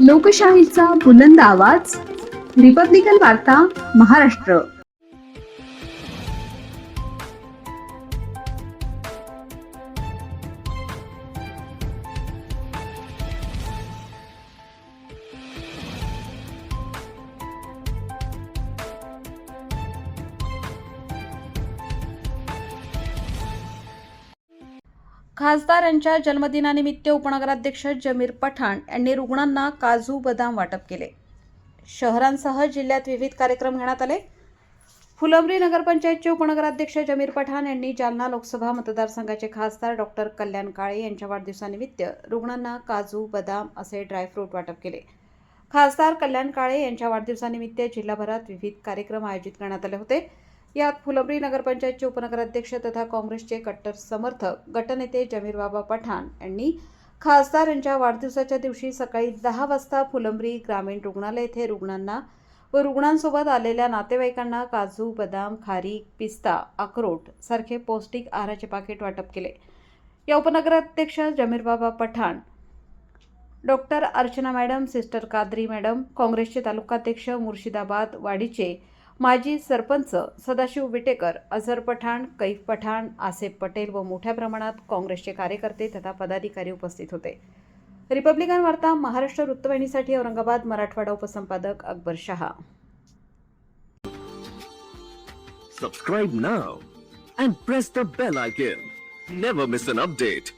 लोकशाहीचा बुलंद आवाज, रिपब्लिकन वार्ता महाराष्ट्र. खासदारांच्या जन्मदिनानिमित्त उपनगराध्यक्ष जमीर पठाण यांनी रुग्णांना काजू बदाम वाटप केले. शहरांसह जिल्ह्यात विविध कार्यक्रम घेण्यात आले. फुलंब्री नगरपंचायतचे उपनगराध्यक्ष जमीर पठाण यांनी जालना लोकसभा मतदारसंघाचे खासदार डॉक्टर कल्याण काळे यांच्या वाढदिवसानिमित्त रुग्णांना काजू बदाम असे ड्रायफ्रूट वाटप केले. खासदार कल्याण काळे यांच्या वाढदिवसानिमित्त जिल्हाभरात विविध कार्यक्रम आयोजित करण्यात आले होते. यात फुलंब्री नगरपंचायतचे उपनगराध्यक्ष तथा काँग्रेसचे कट्टर समर्थक गटनेते जमीर बाबा पठाण यांनी खासदार यांच्या वाढदिवसाच्या दिवशी सकाळी 10 वाजता फुलंब्री ग्रामीण रुग्णालय येथे रुग्णांना व रुग्णांसोबत आलेल्या नातेवाईकांना काजू बदाम खारीक पिस्ता अक्रोड सारखे पौष्टिक आहाराचे पाकिट वाटप केले. या उपनगराध्यक्ष Zameer Baba Pathan, doctor Archana madam, sister Qadri madam, काँग्रेसचे तालुकाध्यक्ष मुर्शिदाबाद वाडीचे माजी सरपंच सदाशिव विटेकर, अझर पठाण, कैफ पठाण, आसेफ पटेल व मोठ्या प्रमाणात काँग्रेसचे कार्यकर्ते तथा पदाधिकारी उपस्थित होते. रिपब्लिकन वार्ता Maharashtra वृत्तवाहिनीसाठी Aurangabad Marathwada उपसंपादक Akbar Shah. Subscribe now and press the bell icon. Never miss an update.